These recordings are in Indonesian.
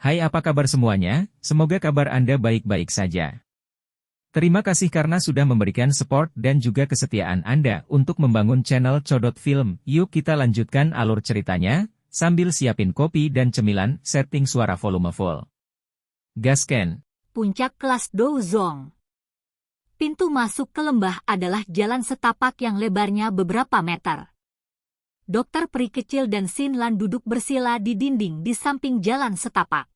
Hai, apa kabar semuanya? Semoga kabar Anda baik-baik saja. Terima kasih karena sudah memberikan support dan juga kesetiaan Anda untuk membangun channel Codot Film. Yuk kita lanjutkan alur ceritanya, sambil siapin kopi dan cemilan, setting suara volume full. Gasken. Puncak kelas Douzong. Pintu masuk ke lembah adalah jalan setapak yang lebarnya beberapa meter. Dokter peri kecil dan Xin Lan duduk bersila di dinding di samping jalan setapak.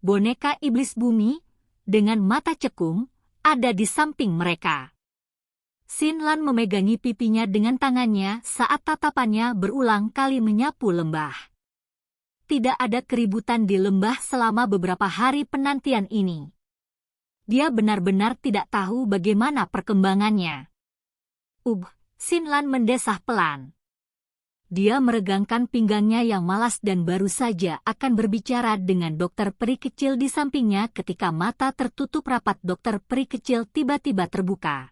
Boneka iblis bumi, dengan mata cekung, ada di samping mereka. Xin Lan memegangi pipinya dengan tangannya saat tatapannya berulang kali menyapu lembah. Tidak ada keributan di lembah selama beberapa hari penantian ini. Dia benar-benar tidak tahu bagaimana perkembangannya. Xin Lan mendesah pelan. Dia meregangkan pinggangnya yang malas dan baru saja akan berbicara dengan dokter peri kecil di sampingnya ketika mata tertutup rapat dokter peri kecil tiba-tiba terbuka.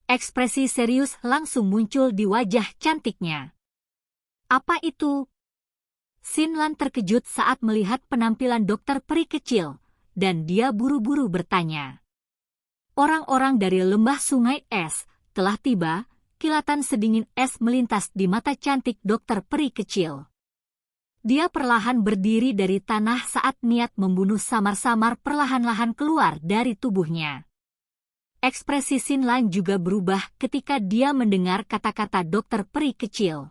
Ekspresi serius langsung muncul di wajah cantiknya. Apa itu? Xin Lan terkejut saat melihat penampilan dokter peri kecil, dan dia buru-buru bertanya. Orang-orang dari lembah sungai es telah tiba. Kilatan sedingin es melintas di mata cantik dokter peri kecil. Dia perlahan berdiri dari tanah saat niat membunuh samar-samar perlahan-lahan keluar dari tubuhnya. Ekspresi Xin Lan juga berubah ketika dia mendengar kata-kata dokter peri kecil.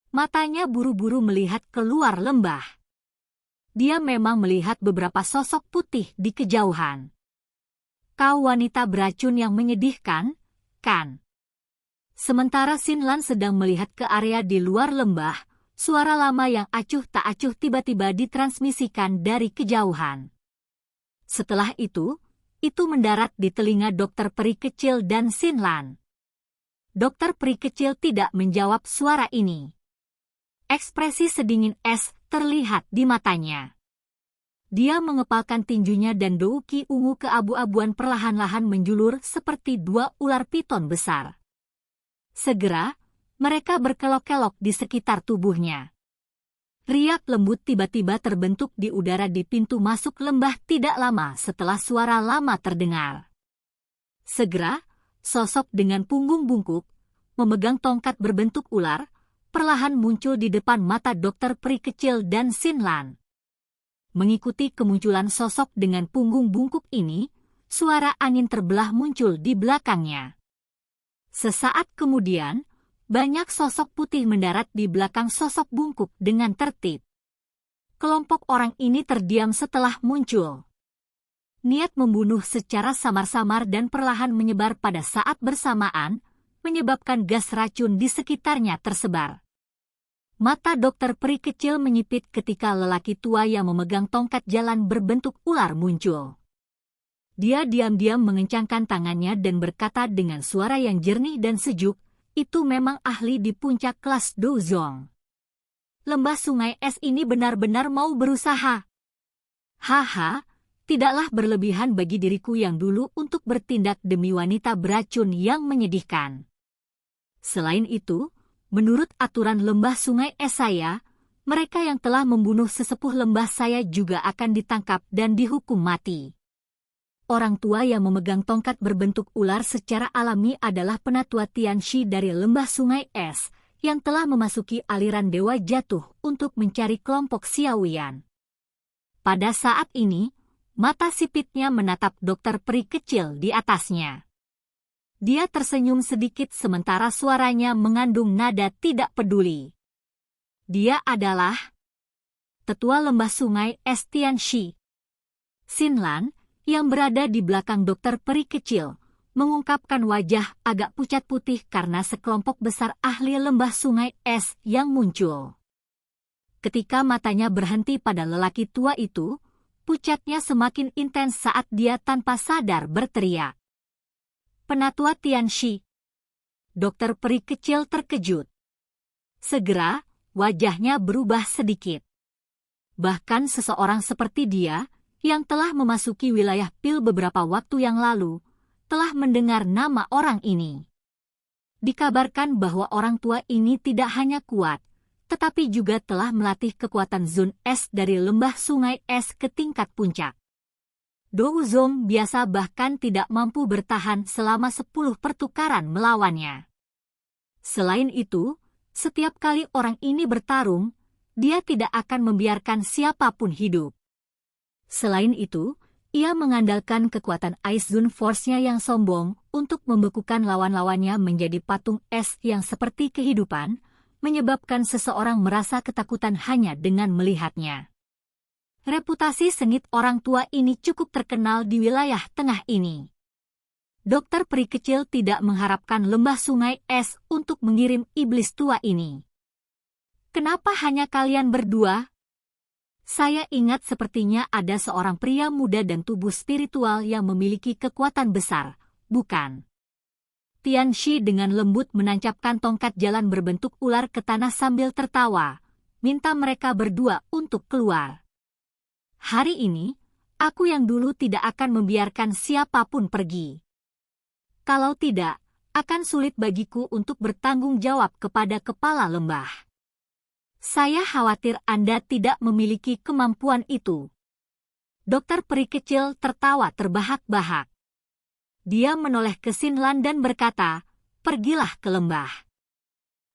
Matanya buru-buru melihat keluar lembah. Dia memang melihat beberapa sosok putih di kejauhan. Kau wanita beracun yang menyedihkan, kan? Sementara Xin Lan sedang melihat ke area di luar lembah, suara lama yang acuh tak acuh tiba-tiba ditransmisikan dari kejauhan. Setelah itu mendarat di telinga dokter peri kecil dan Xin Lan. Dokter peri kecil tidak menjawab suara ini. Ekspresi sedingin es terlihat di matanya. Dia mengepalkan tinjunya dan douki ungu keabu-abuan perlahan-lahan menjulur seperti dua ular piton besar. Segera, mereka berkelok-kelok di sekitar tubuhnya. Riak lembut tiba-tiba terbentuk di udara di pintu masuk lembah tidak lama setelah suara lama terdengar. Segera, sosok dengan punggung bungkuk, memegang tongkat berbentuk ular, perlahan muncul di depan mata dokter peri kecil dan Xin Lan. Mengikuti kemunculan sosok dengan punggung bungkuk ini, suara angin terbelah muncul di belakangnya. Sesaat kemudian, banyak sosok putih mendarat di belakang sosok bungkuk dengan tertib. Kelompok orang ini terdiam setelah muncul. Niat membunuh secara samar-samar dan perlahan menyebar pada saat bersamaan, menyebabkan gas racun di sekitarnya tersebar. Mata dokter peri kecil menyipit ketika lelaki tua yang memegang tongkat jalan berbentuk ular muncul. Dia diam-diam mengencangkan tangannya dan berkata dengan suara yang jernih dan sejuk, itu memang ahli di puncak kelas Douzong. Lembah sungai es ini benar-benar mau berusaha. Haha, tidaklah berlebihan bagi diriku yang dulu untuk bertindak demi wanita beracun yang menyedihkan. Selain itu, menurut aturan lembah sungai es saya, mereka yang telah membunuh sesepuh lembah saya juga akan ditangkap dan dihukum mati. Orang tua yang memegang tongkat berbentuk ular secara alami adalah penatua Tianxi dari lembah sungai es, yang telah memasuki aliran dewa jatuh untuk mencari kelompok Xiaoyan. Pada saat ini, mata sipitnya menatap dokter peri kecil di atasnya. Dia tersenyum sedikit sementara suaranya mengandung nada tidak peduli. Dia adalah tetua lembah sungai es Tianxi. Xin Lan, yang berada di belakang dokter peri kecil, mengungkapkan wajah agak pucat putih karena sekelompok besar ahli lembah sungai es yang muncul. Ketika matanya berhenti pada lelaki tua itu, pucatnya semakin intens saat dia tanpa sadar berteriak. Penatua Tianxi. Dokter peri kecil terkejut. Segera, wajahnya berubah sedikit. Bahkan seseorang seperti dia, yang telah memasuki wilayah Pil beberapa waktu yang lalu, telah mendengar nama orang ini. Dikabarkan bahwa orang tua ini tidak hanya kuat, tetapi juga telah melatih kekuatan Zun Es dari lembah sungai es ke tingkat puncak. Douzong biasa bahkan tidak mampu bertahan selama 10 pertukaran melawannya. Selain itu, setiap kali orang ini bertarung, dia tidak akan membiarkan siapapun hidup. Selain itu, ia mengandalkan kekuatan Ice Zone Force-nya yang sombong untuk membekukan lawan-lawannya menjadi patung es yang seperti kehidupan, menyebabkan seseorang merasa ketakutan hanya dengan melihatnya. Reputasi sengit orang tua ini cukup terkenal di wilayah tengah ini. Dokter peri kecil tidak mengharapkan lembah sungai es untuk mengirim iblis tua ini. Kenapa hanya kalian berdua? Saya ingat sepertinya ada seorang pria muda dan tubuh spiritual yang memiliki kekuatan besar, bukan? Tian Shi dengan lembut menancapkan tongkat jalan berbentuk ular ke tanah sambil tertawa, minta mereka berdua untuk keluar. Hari ini, aku yang dulu tidak akan membiarkan siapapun pergi. Kalau tidak, akan sulit bagiku untuk bertanggung jawab kepada kepala lembah. Saya khawatir Anda tidak memiliki kemampuan itu. Dokter peri kecil tertawa terbahak-bahak. Dia menoleh ke Xinlan dan berkata, pergilah ke lembah.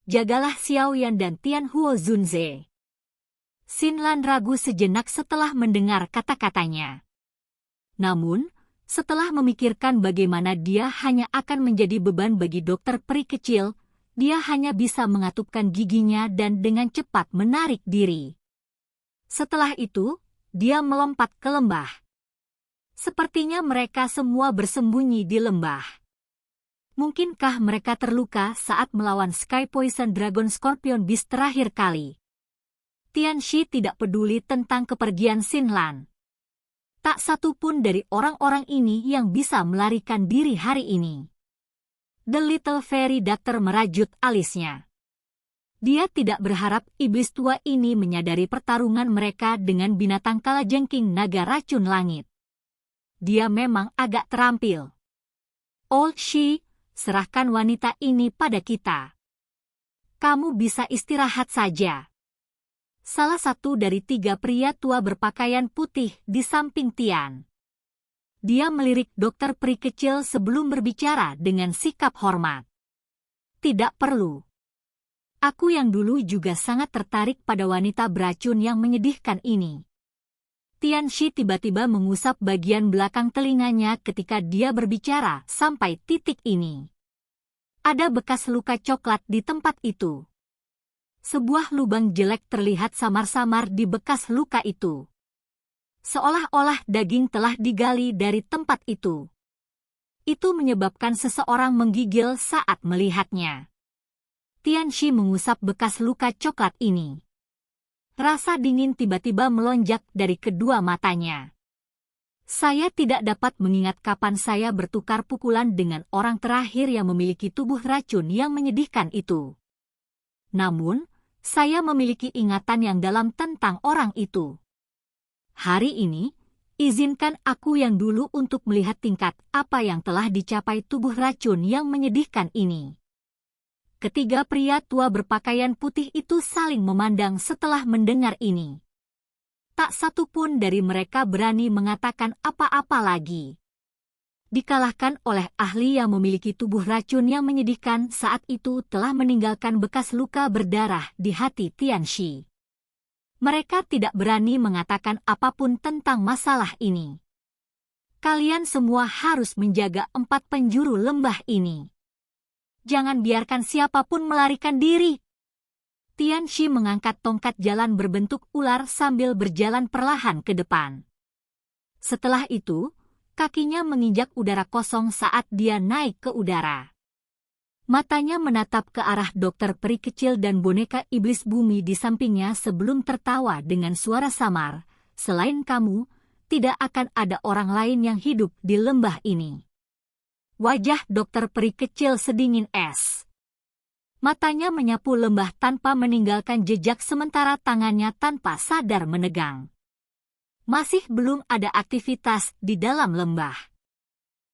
Jagalah Xiao Yan dan Tian Huo Zunze. Xinlan ragu sejenak setelah mendengar kata-katanya. Namun, setelah memikirkan bagaimana dia hanya akan menjadi beban bagi dokter peri kecil, dia hanya bisa mengatupkan giginya dan dengan cepat menarik diri. Setelah itu, dia melompat ke lembah. Sepertinya mereka semua bersembunyi di lembah. Mungkinkah mereka terluka saat melawan Sky Poison Dragon Scorpion Beast terakhir kali? Tian Shi tidak peduli tentang kepergian Xinlan. Tak satu pun dari orang-orang ini yang bisa melarikan diri hari ini. The Little Fairy Doctor merajut alisnya. Dia tidak berharap iblis tua ini menyadari pertarungan mereka dengan binatang kalajengking naga racun langit. Dia memang agak terampil. Old Shi, serahkan wanita ini pada kita. Kamu bisa istirahat saja. Salah satu dari 3 pria tua berpakaian putih di samping Tian. Dia melirik dokter peri kecil sebelum berbicara dengan sikap hormat. Tidak perlu. Aku yang dulu juga sangat tertarik pada wanita beracun yang menyedihkan ini. Tian Shi tiba-tiba mengusap bagian belakang telinganya ketika dia berbicara sampai titik ini. Ada bekas luka coklat di tempat itu. Sebuah lubang jelek terlihat samar-samar di bekas luka itu. Seolah-olah daging telah digali dari tempat itu. Itu menyebabkan seseorang menggigil saat melihatnya. Tian Shi mengusap bekas luka coklat ini. Rasa dingin tiba-tiba melonjak dari kedua matanya. Saya tidak dapat mengingat kapan saya bertukar pukulan dengan orang terakhir yang memiliki tubuh racun yang menyedihkan itu. Namun, saya memiliki ingatan yang dalam tentang orang itu. Hari ini, izinkan aku yang dulu untuk melihat tingkat apa yang telah dicapai tubuh racun yang menyedihkan ini. Ketiga pria tua berpakaian putih itu saling memandang setelah mendengar ini. Tak satu pun dari mereka berani mengatakan apa-apa lagi. Dikalahkan oleh ahli yang memiliki tubuh racun yang menyedihkan saat itu telah meninggalkan bekas luka berdarah di hati Tian Shi. Mereka tidak berani mengatakan apapun tentang masalah ini. Kalian semua harus menjaga 4 penjuru lembah ini. Jangan biarkan siapapun melarikan diri. Tian Shi mengangkat tongkat jalan berbentuk ular sambil berjalan perlahan ke depan. Setelah itu, kakinya menginjak udara kosong saat dia naik ke udara. Matanya menatap ke arah dokter peri kecil dan boneka iblis bumi di sampingnya sebelum tertawa dengan suara samar. Selain kamu, tidak akan ada orang lain yang hidup di lembah ini. Wajah dokter peri kecil sedingin es. Matanya menyapu lembah tanpa meninggalkan jejak sementara tangannya tanpa sadar menegang. Masih belum ada aktivitas di dalam lembah.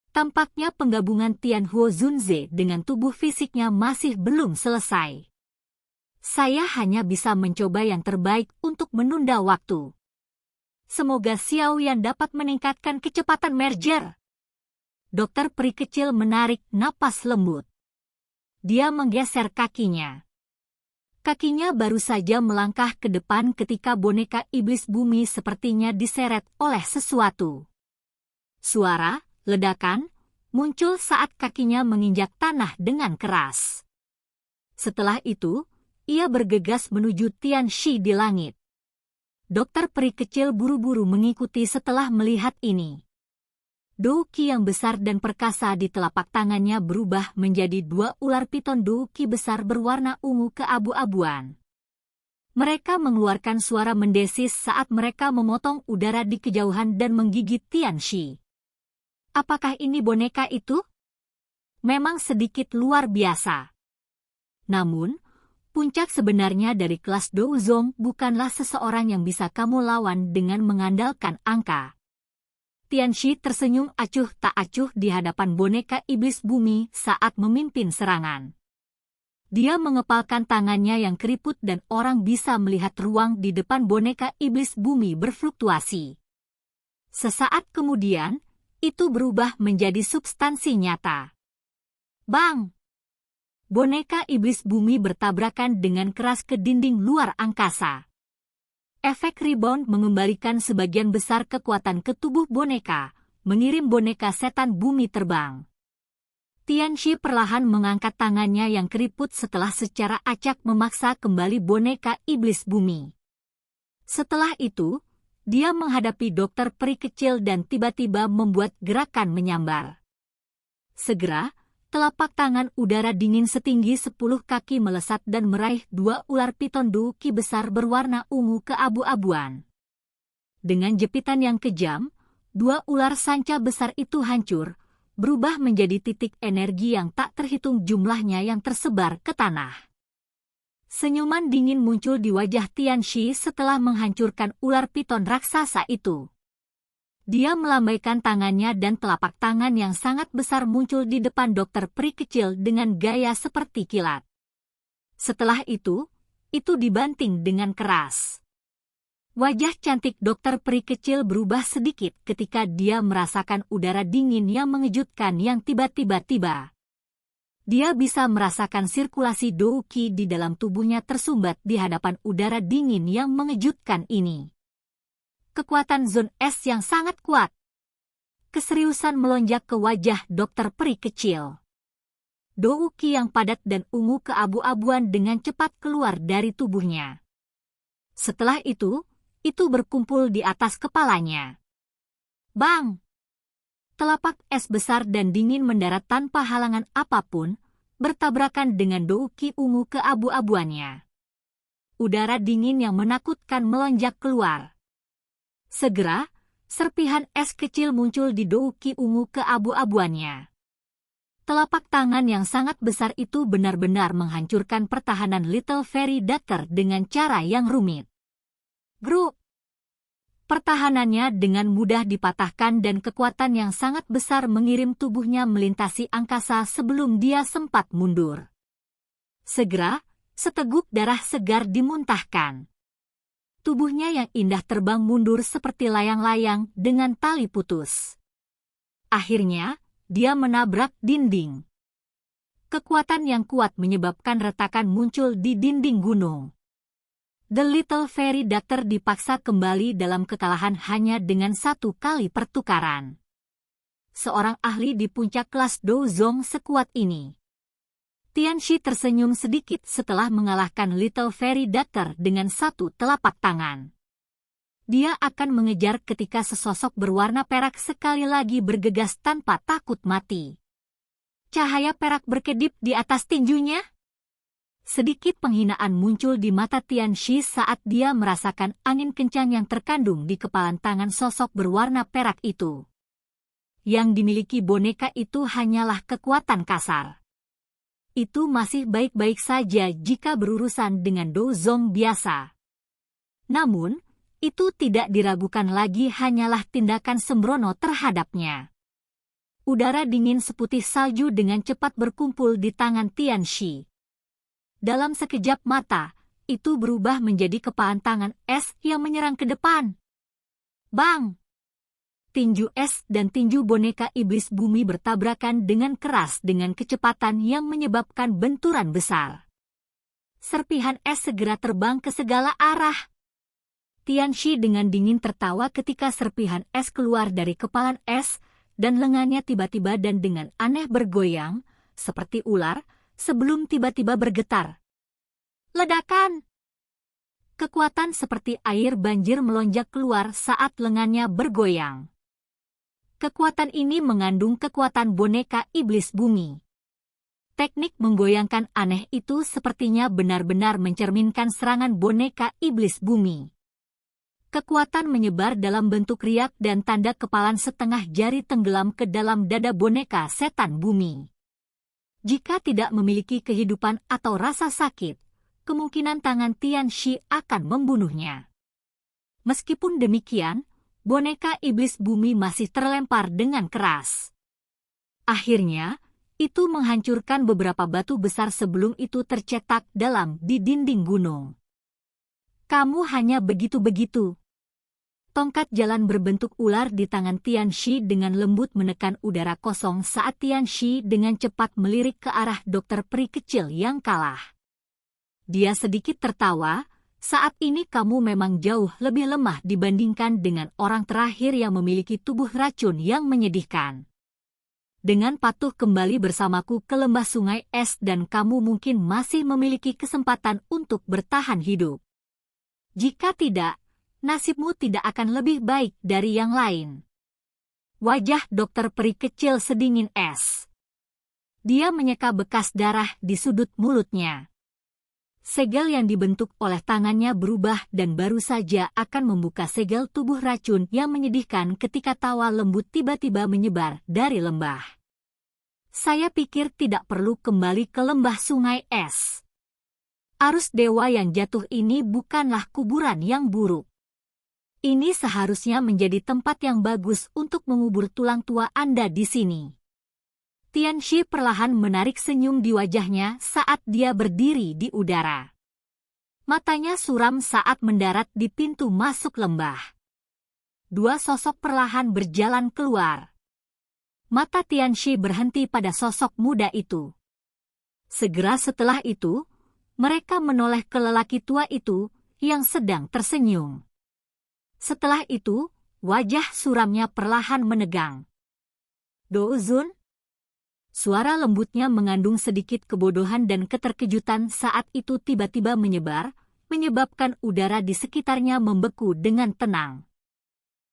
Tampaknya penggabungan Tian Huo Zunze dengan tubuh fisiknya masih belum selesai. Saya hanya bisa mencoba yang terbaik untuk menunda waktu. Semoga Xiaoyan dapat meningkatkan kecepatan merger. Dokter peri kecil menarik napas lembut. Dia menggeser kakinya. Kakinya baru saja melangkah ke depan ketika boneka iblis bumi sepertinya diseret oleh sesuatu. Suara, ledakan, muncul saat kakinya menginjak tanah dengan keras. Setelah itu, ia bergegas menuju Tianxi di langit. Dokter peri kecil buru-buru mengikuti setelah melihat ini. Douki yang besar dan perkasa di telapak tangannya berubah menjadi 2 ular piton douki besar berwarna ungu keabu-abuan. Mereka mengeluarkan suara mendesis saat mereka memotong udara di kejauhan dan menggigit Tianxi. Apakah ini boneka itu? Memang sedikit luar biasa. Namun, puncak sebenarnya dari kelas Douzong bukanlah seseorang yang bisa kamu lawan dengan mengandalkan angka. Tianxi tersenyum acuh tak acuh di hadapan boneka iblis bumi saat memimpin serangan. Dia mengepalkan tangannya yang keriput dan orang bisa melihat ruang di depan boneka iblis bumi berfluktuasi. Sesaat kemudian, itu berubah menjadi substansi nyata. Bang! Boneka iblis bumi bertabrakan dengan keras ke dinding luar angkasa. Efek rebound mengembalikan sebagian besar kekuatan ke tubuh boneka, mengirim boneka setan bumi terbang. Tianxi perlahan mengangkat tangannya yang keriput setelah secara acak memaksa kembali boneka iblis bumi. Setelah itu, dia menghadapi dokter peri kecil dan tiba-tiba membuat gerakan menyambar. Segera, telapak tangan udara dingin setinggi 10 kaki melesat dan meraih 2 ular piton douki besar berwarna ungu keabu-abuan. Dengan jepitan yang kejam, 2 ular sanca besar itu hancur, berubah menjadi titik energi yang tak terhitung jumlahnya yang tersebar ke tanah. Senyuman dingin muncul di wajah Tianxi setelah menghancurkan ular piton raksasa itu. Dia melambaikan tangannya dan telapak tangan yang sangat besar muncul di depan dokter peri kecil dengan gaya seperti kilat. Setelah itu dibanting dengan keras. Wajah cantik dokter peri kecil berubah sedikit ketika dia merasakan udara dingin yang mengejutkan yang tiba-tiba tiba. Dia bisa merasakan sirkulasi douki di dalam tubuhnya tersumbat di hadapan udara dingin yang mengejutkan ini. Kekuatan zone S yang sangat kuat. Keseriusan melonjak ke wajah dokter peri kecil. Douki yang padat dan ungu keabu-abuan dengan cepat keluar dari tubuhnya. Setelah itu berkumpul di atas kepalanya. Bang! Telapak es besar dan dingin mendarat tanpa halangan apapun, bertabrakan dengan douki ungu keabu-abuannya. Udara dingin yang menakutkan melonjak keluar. Segera, serpihan es kecil muncul di douki ungu keabu-abuannya. Telapak tangan yang sangat besar itu benar-benar menghancurkan pertahanan Little Fairy Doctor dengan cara yang rumit. Grup! Pertahanannya dengan mudah dipatahkan dan kekuatan yang sangat besar mengirim tubuhnya melintasi angkasa sebelum dia sempat mundur. Segera, seteguk darah segar dimuntahkan. Tubuhnya yang indah terbang mundur seperti layang-layang dengan tali putus. Akhirnya, dia menabrak dinding. Kekuatan yang kuat menyebabkan retakan muncul di dinding gunung. The Little Fairy Doctor dipaksa kembali dalam kekalahan hanya dengan 1 kali pertukaran. Seorang ahli di puncak kelas Douzong sekuat ini. Tianxi tersenyum sedikit setelah mengalahkan Little Fairy Doctor dengan 1 telapak tangan. Dia akan mengejar ketika sesosok berwarna perak sekali lagi bergegas tanpa takut mati. Cahaya perak berkedip di atas tinjunya. Sedikit penghinaan muncul di mata Tianxi saat dia merasakan angin kencang yang terkandung di kepalan tangan sosok berwarna perak itu. Yang dimiliki boneka itu hanyalah kekuatan kasar. Itu masih baik-baik saja jika berurusan dengan Douzong biasa. Namun, itu tidak diragukan lagi hanyalah tindakan sembrono terhadapnya. Udara dingin seputih salju dengan cepat berkumpul di tangan Tianxi. Dalam sekejap mata, itu berubah menjadi kepalan tangan es yang menyerang ke depan. Bang! Tinju es dan tinju boneka iblis bumi bertabrakan dengan keras dengan kecepatan yang menyebabkan benturan besar. Serpihan es segera terbang ke segala arah. Tianxi dengan dingin tertawa ketika serpihan es keluar dari kepalan es, dan lengannya tiba-tiba dan dengan aneh bergoyang, seperti ular, sebelum tiba-tiba bergetar. Ledakan! Kekuatan seperti air banjir melonjak keluar saat lengannya bergoyang. Kekuatan ini mengandung kekuatan boneka iblis bumi. Teknik menggoyangkan aneh itu sepertinya benar-benar mencerminkan serangan boneka iblis bumi. Kekuatan menyebar dalam bentuk riak dan tanda kepalan setengah jari tenggelam ke dalam dada boneka setan bumi. Jika tidak memiliki kehidupan atau rasa sakit, kemungkinan tangan Tianxi akan membunuhnya. Meskipun demikian, boneka iblis bumi masih terlempar dengan keras. Akhirnya, itu menghancurkan beberapa batu besar sebelum itu tercetak dalam di dinding gunung. Kamu hanya begitu-begitu. Tongkat jalan berbentuk ular di tangan Tianxi dengan lembut menekan udara kosong saat Tianxi dengan cepat melirik ke arah dokter peri kecil yang kalah. Dia sedikit tertawa. Saat ini kamu memang jauh lebih lemah dibandingkan dengan orang terakhir yang memiliki tubuh racun yang menyedihkan. Dengan patuh kembali bersamaku ke lembah sungai es dan kamu mungkin masih memiliki kesempatan untuk bertahan hidup. Jika tidak, nasibmu tidak akan lebih baik dari yang lain. Wajah dokter peri kecil sedingin es. Dia menyeka bekas darah di sudut mulutnya. Segel yang dibentuk oleh tangannya berubah dan baru saja akan membuka segel tubuh racun yang menyedihkan ketika tawa lembut tiba-tiba menyebar dari lembah. Saya pikir tidak perlu kembali ke lembah sungai es. Arus dewa yang jatuh ini bukanlah kuburan yang buruk. Ini seharusnya menjadi tempat yang bagus untuk mengubur tulang tua Anda di sini. Tianxi perlahan menarik senyum di wajahnya saat dia berdiri di udara. Matanya suram saat mendarat di pintu masuk lembah. Dua sosok perlahan berjalan keluar. Mata Tianxi berhenti pada sosok muda itu. Segera setelah itu, mereka menoleh ke lelaki tua itu yang sedang tersenyum. Setelah itu, wajah suramnya perlahan menegang. Douzun? Suara lembutnya mengandung sedikit kebodohan dan keterkejutan saat itu tiba-tiba menyebar, menyebabkan udara di sekitarnya membeku dengan tenang.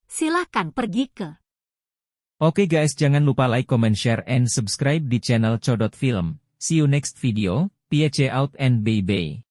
Silahkan pergi ke. Oke guys, jangan lupa like, comment, share, and subscribe di channel Codot Film. See you next video, peace out and bye-bye.